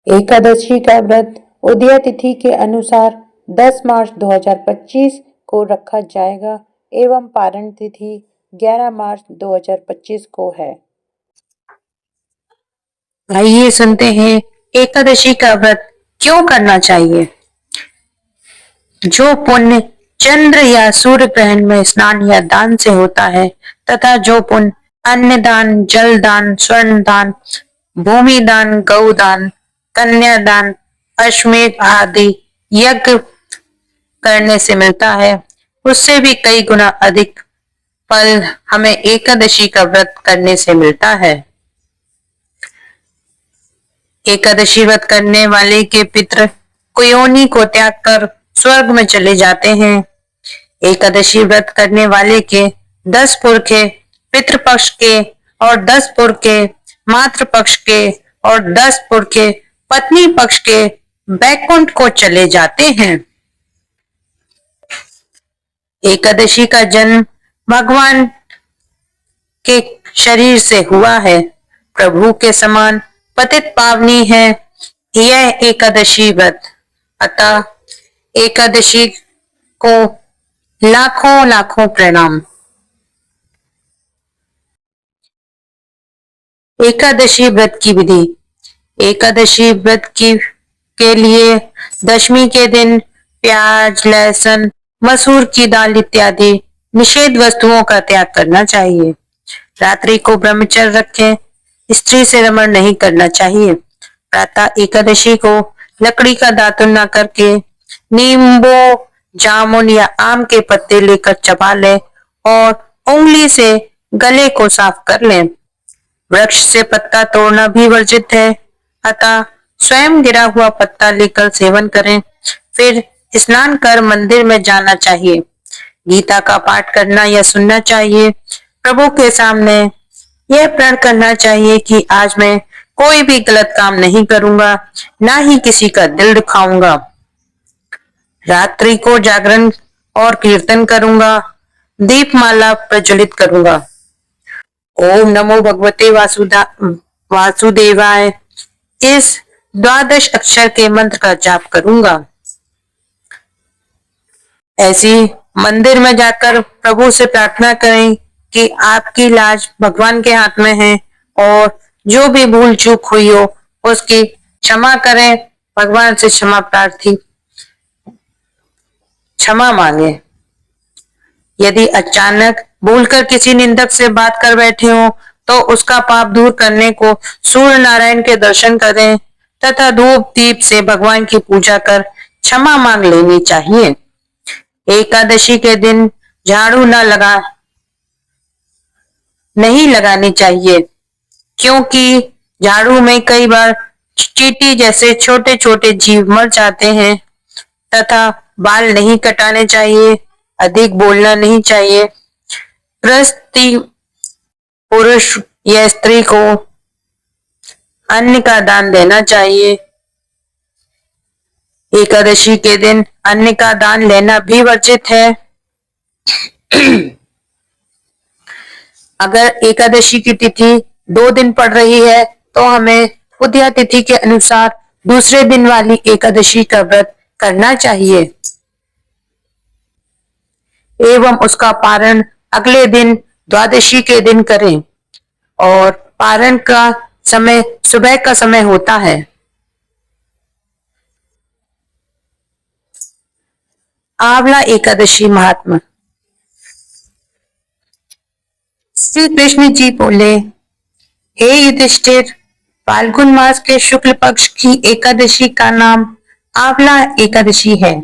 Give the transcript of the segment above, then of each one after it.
एकादशी का व्रत उदय तिथि के अनुसार 10 मार्च 2025 को रखा जाएगा एवं पारण तिथि 11 मार्च 2025 को है। आइए सुनते हैं एकादशी का व्रत क्यों करना चाहिए। जो पुण्य चंद्र या सूर्य ग्रहण में स्नान या दान से होता है तथा जो पुण्य अन्न दान, जल दान, स्वर्ण दान, भूमि दान, गौ दान, कन्या दान, अश्वमेध आदि यज्ञ करने से मिलता है, उससे भी कई गुना अधिक फल हमें एकादशी का व्रत करने से मिलता है। एकादशी व्रत करने वाले के पितृ कुयोनि को त्याग कर स्वर्ग में चले जाते हैं। एकादशी व्रत करने वाले के 10 पुरखे पितृपक्ष के और 10 पुरखे मातृ पक्ष के और 10 पुरखे पत्नी पक्ष के बैकुंठ को चले जाते हैं। एकादशी का जन्म भगवान के शरीर से हुआ है। प्रभु के समान पतित पावनी है यह एकादशी व्रत। अतः एकादशी को लाखों लाखों प्रणाम। एकादशी व्रत की विधि। एकादशी व्रत के लिए दशमी के दिन प्याज, लहसुन, मसूर की दाल इत्यादि निषेध वस्तुओं का त्याग करना चाहिए। रात्रि को ब्रह्मचर्य रखें। स्त्री से रमण नहीं करना चाहिए। प्रातः एकादशी को लकड़ी का दातुन न करके नींबू, जामुन या आम के पत्ते लेकर चबा लें और उंगली से गले को साफ कर लें। वृक्ष से पत्ता तोड़ना भी वर्जित है, अतः स्वयं गिरा हुआ पत्ता लेकर सेवन करें। फिर स्नान कर मंदिर में जाना चाहिए। गीता का पाठ करना या सुनना चाहिए। प्रभु के सामने यह प्रण करना चाहिए कि आज मैं कोई भी गलत काम नहीं करूंगा, ना ही किसी का दिल दुखाऊंगा। रात्रि को जागरण और कीर्तन करूंगा। दीपमाला प्रज्वलित करूंगा। ओम नमो भगवते वासुदेवाय इस 12 अक्षर के मंत्र का जाप करूंगा। ऐसी मंदिर में जाकर प्रभु से प्रार्थना करें कि आपकी लाज भगवान के हाथ में है और जो भी भूल चूक हुई हो उसकी क्षमा करें। भगवान से क्षमा मांगे। यदि अचानक भूलकर किसी निंदक से बात कर बैठे हो तो उसका पाप दूर करने को सूर्य नारायण के दर्शन करें तथा धूप दीप से भगवान की पूजा कर क्षमा मांग लेनी चाहिए। एकादशी के दिन झाड़ू नहीं लगानी चाहिए, क्योंकि झाड़ू में कई बार चींटी जैसे छोटे छोटे जीव मर जाते हैं। तथा बाल नहीं कटाने चाहिए। अधिक बोलना नहीं चाहिए। गृहस्थी पुरुष या स्त्री को अन्न का दान देना चाहिए। एकादशी के दिन अन्न का दान लेना भी वर्जित है। अगर एकादशी की तिथि 2 दिन पड़ रही है तो हमें उदया तिथि के अनुसार दूसरे दिन वाली एकादशी का व्रत करना चाहिए एवं उसका पारण अगले दिन द्वादशी के दिन करें और पारण का समय सुबह का समय होता है। आंवला एकादशी महात्मा। श्री कृष्ण जी बोले, हे युधिष्ठिर, फाल्गुन मास के शुक्ल पक्ष की एकादशी का नाम आंवला एकादशी है।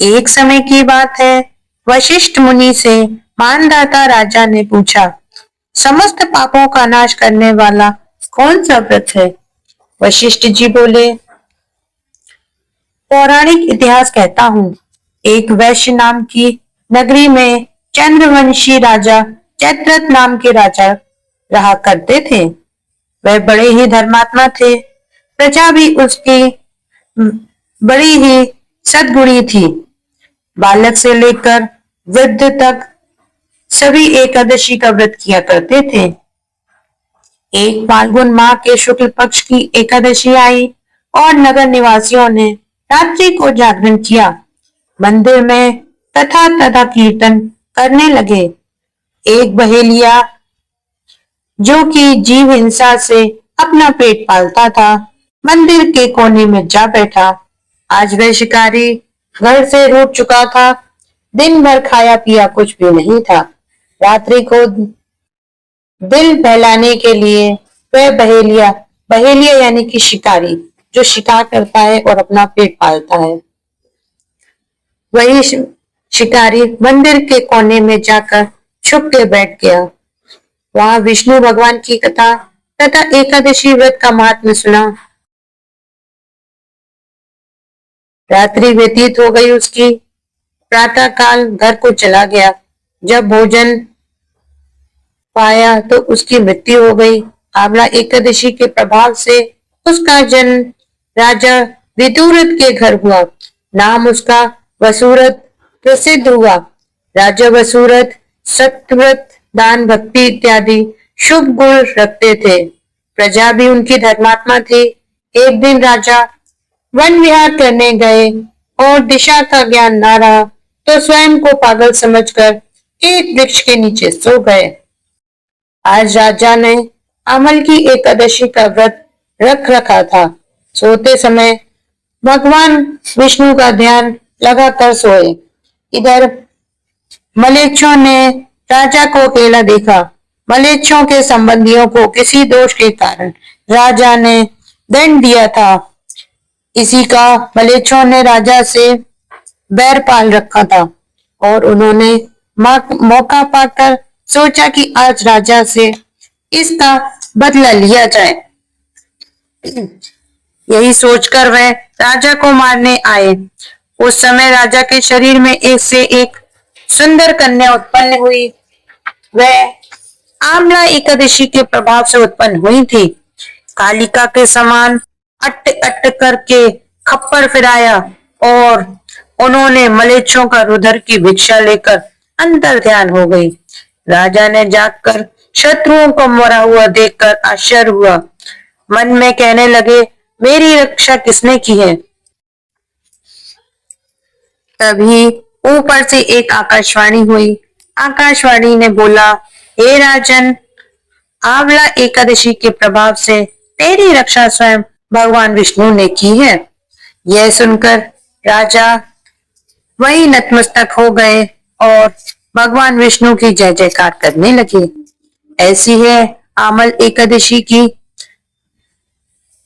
एक समय की बात है, वशिष्ठ मुनि से मानदाता राजा ने पूछा, समस्त पापों का नाश करने वाला कौन सा व्रत है? वशिष्ठ जी बोले, पौराणिक इतिहास कहता हूँ, एक वैश्य नाम की नगरी में चंद्रवंशी राजा चैत्रथ नाम के राजा रहा करते थे। वह बड़े ही धर्मात्मा थे। प्रजा भी उसकी बड़ी ही सद्गुणी थी। बालक से लेकर वृद्ध तक सभी एकादशी का व्रत किया करते थे। एक फाल्गुन माह के शुक्ल पक्ष की एकादशी आई और नगर निवासियों ने रात्रि को जागरण किया। मंदिर में तथा तथा कीर्तन करने लगे। एक बहेलिया जो कि जीव हिंसा से अपना पेट पालता था, मंदिर के कोने में जा बैठा। आज वह शिकारी घर से रूठ चुका था। दिन भर खाया पिया कुछ भी नहीं था। रात्रि को दिल बहलाने के लिए वह बहेलिया बहेलिया यानी कि शिकारी जो शिकार करता है और अपना पेट पालता है, वही शिकारी मंदिर के कोने में जाकर छुप के बैठ गया। वहां विष्णु भगवान की कथा तथा एकादशी व्रत का महात्म्य सुना। रात्रि व्यतीत हो गई उसकी। प्रातः काल घर को चला गया। जब भोजन पाया तो उसकी मृत्यु हो गई। आंवला एकादशी के प्रभाव से उसका जन्म राजा विदुरथ के घर हुआ। नाम उसका वसुरथ प्रसिद्ध हुआ। राजा वसुरथ सत्यव्रत, दान, भक्ति इत्यादि शुभ गुण रखते थे। प्रजा भी उनकी धर्मात्मा थी। एक दिन राजा वन विहार करने गए और दिशा का ज्ञान न रहा तो स्वयं को पागल समझकर एक वृक्ष के नीचे सो गए। आज राजा ने अमल की एकादशी का व्रत रख रखा था। सोते समय भगवान विष्णु का ध्यान लगाकर सोए। इधर मलेच्छों ने राजा को अकेला देखा। मलेच्छों के संबंधियों को किसी दोष के कारण राजा ने दंड दिया था। इसी का मलेच्छों ने राजा से बैर पाल रखा था और उन्होंने मौका पाकर सोचा कि आज राजा से इसका बदला लिया जाए। यही सोचकर वह राजा को मारने आए। उस समय राजा के शरीर में एक से एक सुंदर कन्या उत्पन्न हुई। वह आंवला एकादशी के प्रभाव से उत्पन्न हुई थी। कालिका के समान अट्ट अट्ट करके खप्पर फिराया और उन्होंने मलेच्छों का रुधिर की भिक्षा लेकर अंतर ध्यान हो गई। राजा ने जागकर शत्रुओं को मरा हुआ देखकर आश्चर्य हुआ। मन में कहने लगे, मेरी रक्षा किसने की है? तभी ऊपर से एक आकाशवाणी हुई। आकाशवाणी ने बोला, हे राजन, आंवला एकादशी के प्रभाव से तेरी रक्षा स्वयं भगवान विष्णु ने की है। यह सुनकर राजा वही नतमस्तक हो गए और भगवान विष्णु की जय जयकार करने लगे। ऐसी है आमल एकादशी की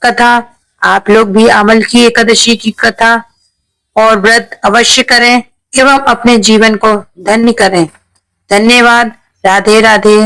कथा। आप लोग भी आमल की एकादशी की कथा और व्रत अवश्य करें एवं अपने जीवन को धन्य करें। धन्यवाद। राधे राधे।